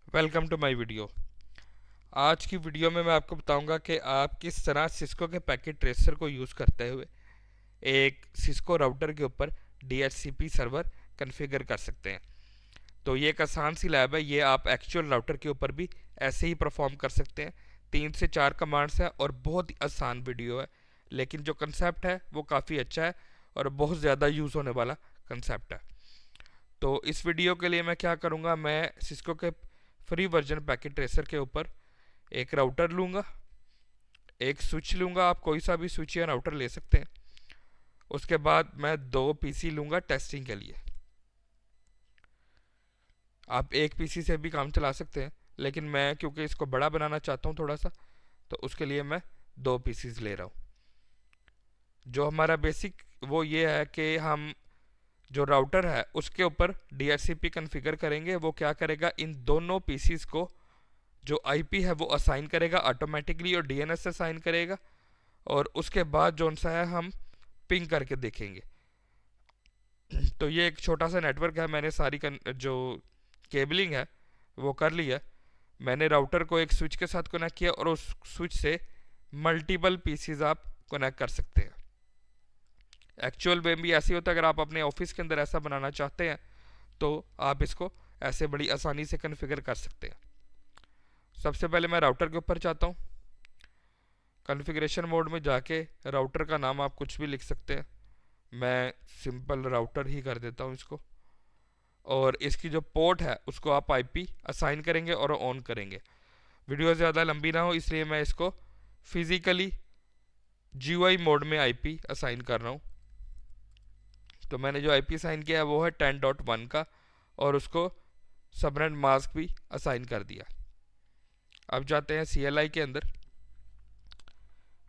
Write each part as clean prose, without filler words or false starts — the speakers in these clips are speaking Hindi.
Welcome to my video. आज की वीडियो में मैं आपको बताऊंगा कि आप किस तरह सिस्को के पैकेट ट्रेसर को यूज़ करते हुए एक सिस्को राउटर के ऊपर DHCP सर्वर कॉन्फ़िगर कर सकते हैं। तो ये एक आसान सी लैब है, ये आप एक्चुअल राउटर के ऊपर भी ऐसे ही परफॉर्म कर सकते हैं। 3 से 4 कमांड्स है और बहुत ही आसान वीडियो है, लेकिन जो कंसेप्ट है वो काफ़ी अच्छा है और बहुत ज़्यादा यूज़ होने वाला कंसेप्ट है। तो इस वीडियो के लिए मैं क्या करूँगा, मैं सिस्को के फ्री वर्जन पैकेट ट्रेसर के ऊपर एक राउटर लूँगा, एक स्विच लूँगा, आप कोई सा भी स्विच या राउटर ले सकते हैं। उसके बाद मैं 2 PC लूँगा टेस्टिंग के लिए। आप एक PC से भी काम चला सकते हैं, लेकिन मैं क्योंकि इसको बड़ा बनाना चाहता हूँ थोड़ा सा, तो उसके लिए मैं 2 PCs ले रहा हूँ। जो हमारा बेसिक वो ये है कि हम जो राउटर है उसके ऊपर DHCP कॉन्फ़िगर करेंगे। वो क्या करेगा, इन दोनों PCs को जो IP है वो असाइन करेगा ऑटोमेटिकली और DNS से असाइन करेगा, और उसके बाद जो सा है हम पिंग करके देखेंगे। तो ये एक छोटा सा नेटवर्क है, मैंने सारी जो केबलिंग है वो कर ली है। मैंने राउटर को एक स्विच के साथ कनेक्ट किया और उस स्विच से मल्टीपल पीसीज आप कनेक्ट कर सकते हैं। एक्चुअल में भी ऐसे होता है, अगर आप अपने ऑफिस के अंदर ऐसा बनाना चाहते हैं तो आप इसको ऐसे बड़ी आसानी से कन्फिगर कर सकते हैं। सबसे पहले मैं राउटर के ऊपर जाता हूँ। कॉन्फ़िगरेशन मोड में जाके राउटर का नाम आप कुछ भी लिख सकते हैं, मैं सिंपल राउटर ही कर देता हूँ इसको। और इसकी जो पोर्ट है उसको आप IP असाइन करेंगे और ऑन करेंगे। वीडियो ज़्यादा लंबी ना हो इसलिए मैं इसको फिज़िकली GUI मोड में IP असाइन कर रहा हूँ। तो मैंने जो IP असाइन किया है वो है 10.1 का, और उसको सबनेट मास्क भी असाइन कर दिया। अब जाते हैं CLI के अंदर।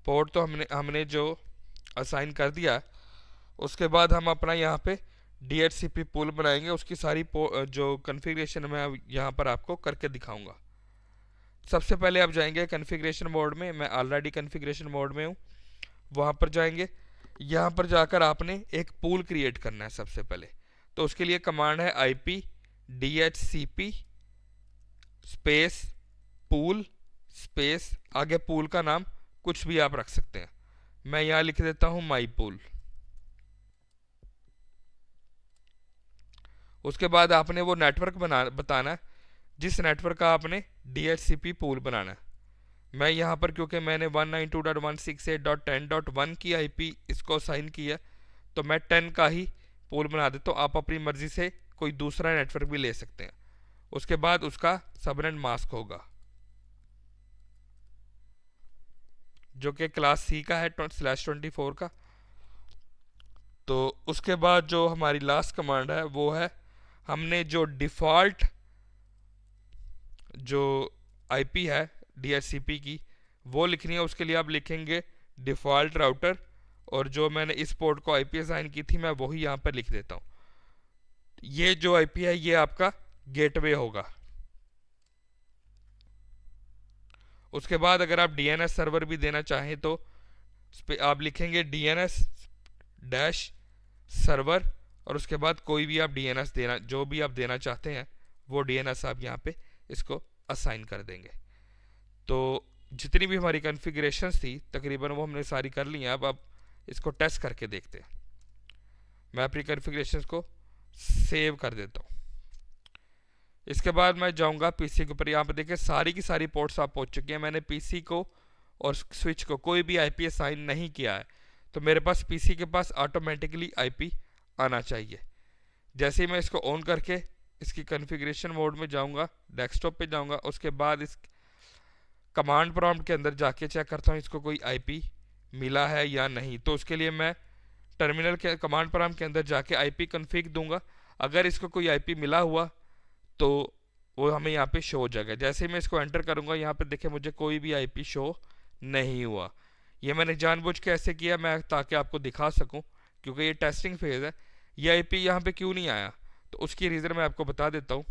पोर्ट तो हमने जो असाइन कर दिया, उसके बाद हम अपना यहाँ पे DHCP पूल बनाएंगे। उसकी सारी जो कॉन्फ़िगरेशन मैं यहाँ पर आपको करके दिखाऊंगा। सबसे पहले आप जाएंगे कॉन्फ़िगरेशन मोड में, मैं ऑलरेडी कॉन्फ़िगरेशन मोड में हूँ। वहाँ पर जाएंगे, यहाँ पर जाकर आपने एक पूल क्रिएट करना है सबसे पहले। तो उसके लिए कमांड है IP DHCP space pool space, आगे पूल का नाम कुछ भी आप रख सकते हैं। मैं यहाँ लिख देता हूँ माई पूल। उसके बाद आपने वो नेटवर्क बताना है जिस नेटवर्क का आपने DHCP पूल बनाना है। मैं यहाँ पर क्योंकि मैंने 192.168.10.1 की IP इसको असाइन किया, तो मैं 10 का ही पूल बना देता हूँ। आप अपनी मर्जी से कोई दूसरा नेटवर्क भी ले सकते हैं। उसके बाद उसका सबनेट मास्क होगा जो कि क्लास C का है /24 का। तो उसके बाद जो हमारी लास्ट कमांड है वो है, हमने जो डिफ़ॉल्ट जो IP है DHCP की वो लिखनी है। उसके लिए आप लिखेंगे डिफ़ॉल्ट राउटर, और जो मैंने इस पोर्ट को IP असाइन की थी मैं वही यहाँ पर लिख देता हूँ। ये जो IP है ये आपका गेटवे होगा। उसके बाद अगर आप DNS सर्वर भी देना चाहें तो आप लिखेंगे DNS डैश सर्वर, और उसके बाद कोई भी आप DNS देना, जो भी आप देना चाहते हैं वो DNS आप यहाँ पे इसको असाइन कर देंगे। तो जितनी भी हमारी कॉन्फ़िगरेशंस थी तकरीबन वो हमने सारी कर ली हैं। अब इसको टेस्ट करके देखते हैं। मैं अपनी कॉन्फ़िगरेशंस को सेव कर देता हूँ। इसके बाद मैं जाऊँगा PC के ऊपर। यहाँ पर देखिए सारी की सारी पोर्ट्स आप पहुँच चुकी हैं। मैंने PC को और स्विच को कोई भी IP असाइन नहीं किया है, तो मेरे पास PC के पास ऑटोमेटिकली IP आना चाहिए। जैसे ही मैं इसको ऑन करके इसकी कॉन्फ़िगरेशन मोड में जाऊँगा, डेस्कटॉप पे जाऊँगा, उसके बाद इस कमांड प्रॉम्प्ट के अंदर जाके चेक करता हूँ इसको कोई IP मिला है या नहीं। तो उसके लिए मैं टर्मिनल के कमांड प्रॉम्प्ट के अंदर जाके IP कन्फिग दूंगा। अगर इसको कोई IP मिला हुआ तो वो हमें यहाँ पे शो हो जाएगा। जैसे ही मैं इसको एंटर करूँगा यहाँ पे देखिए मुझे कोई भी IP शो नहीं हुआ। ये मैंने जानबूझ के ऐसे किया मैं ताकि आपको दिखा सकूँ, क्योंकि ये टेस्टिंग फेज़ है। ये IP यहाँ पे क्यों नहीं आया, तो उसकी रीज़न मैं आपको बता देता हूँ।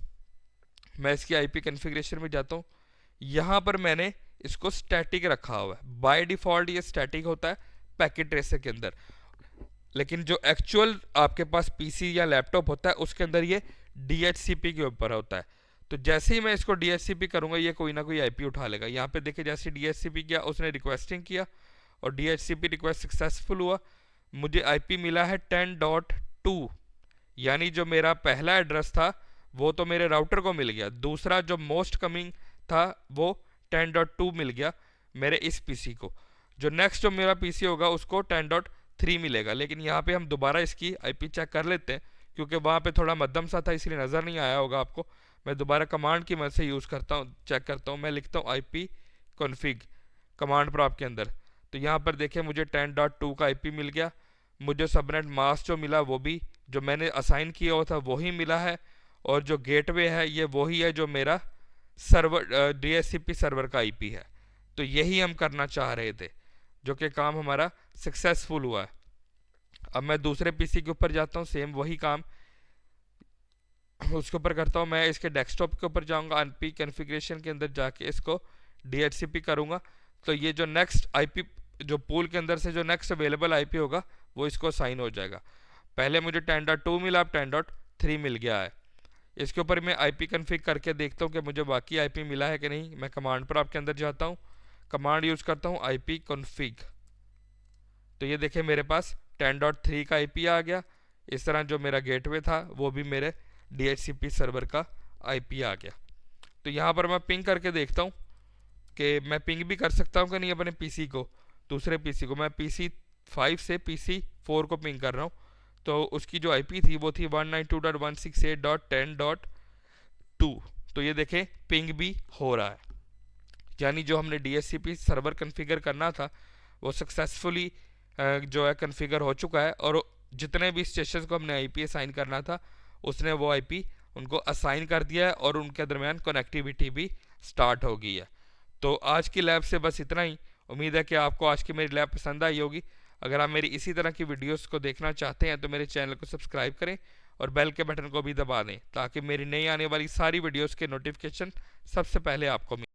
मैं इसकी IP कन्फिग्रेशन में जाता हूँ। यहाँ पर मैंने इसको स्टैटिक रखा हुआ है। बाय डिफ़ॉल्ट ये स्टैटिक होता है पैकेट ट्रेसर के अंदर, लेकिन जो एक्चुअल आपके पास PC या लैपटॉप होता है उसके अंदर ये DHCP के ऊपर होता है। तो जैसे ही मैं इसको DHCP करूँगा ये कोई ना कोई IP उठा लेगा। यहाँ पे देखिए जैसे DHCP किया उसने रिक्वेस्टिंग किया और DHCP रिक्वेस्ट सक्सेसफुल हुआ, मुझे IP मिला है 10.2, यानी जो मेरा पहला एड्रेस था वो तो मेरे राउटर को मिल गया, दूसरा जो मोस्ट कमिंग था वो 10.2 मिल गया मेरे इस पीसी को। जो नेक्स्ट जो मेरा पीसी होगा उसको 10.3 मिलेगा। लेकिन यहाँ पे हम दोबारा इसकी IP चेक कर लेते हैं, क्योंकि वहाँ पे थोड़ा मध्यम सा था इसलिए नज़र नहीं आया होगा आपको। मैं दोबारा कमांड की मदद से यूज़ करता हूँ, चेक करता हूँ। मैं लिखता हूँ IP config कमांड प्रॉम्प्ट के अंदर, तो यहाँ पर देखिए मुझे 10.2 का IP मिल गया। मुझे सबनेट मास्क जो मिला वो भी जो मैंने असाइन किया हुआ था वही मिला है, और जो गेटवे है ये वही है जो मेरा सर्वर DHCP सर्वर का IP है। तो यही हम करना चाह रहे थे, जो कि काम हमारा सक्सेसफुल हुआ है। अब मैं दूसरे पीसी के ऊपर जाता हूँ, सेम वही काम उसके ऊपर करता हूँ। मैं इसके डेस्कटॉप के ऊपर जाऊँगा, IP कॉन्फ़िगरेशन के अंदर जाके इसको DHCP करूँगा। तो ये जो नेक्स्ट IP जो पूल के अंदर से जो नेक्स्ट अवेलेबल IP होगा वो इसको साइन हो जाएगा। पहले मुझे 10.2 मिला, अब 10.3 मिल गया है। इसके ऊपर मैं IP कॉन्फ़िग करके देखता हूँ कि मुझे बाकी IP मिला है कि नहीं। मैं कमांड पर आपके अंदर जाता हूँ, कमांड यूज़ करता हूँ IP कॉन्फ़िग, तो ये देखें मेरे पास 10.3 का IP आ गया। इस तरह जो मेरा गेटवे था वो भी मेरे DHCP सर्वर का IP आ गया। तो यहाँ पर मैं पिंग करके देखता हूँ कि मैं पिंग भी कर सकता हूँ कि नहीं अपने पीसी को, दूसरे पीसी को। मैं PC 5 से PC 4 को पिंग कर रहा हूँ, तो उसकी जो IP थी वो थी 192.168.10.2। तो ये देखें पिंग भी हो रहा है, यानी जो हमने DHCP सर्वर कॉन्फ़िगर करना था वो सक्सेसफुली जो है कॉन्फ़िगर हो चुका है, और जितने भी स्टेशन को हमने IP असाइन करना था उसने वो IP उनको असाइन कर दिया है, और उनके दरमियान कनेक्टिविटी भी स्टार्ट हो गई है। तो आज की लैब से बस इतना ही। उम्मीद है कि आपको आज की मेरी लैब पसंद आई होगी। अगर आप मेरी इसी तरह की वीडियोस को देखना चाहते हैं तो मेरे चैनल को सब्सक्राइब करें और बेल के बटन को भी दबा दें, ताकि मेरी नई आने वाली सारी वीडियोस के नोटिफिकेशन सबसे पहले आपको मिले।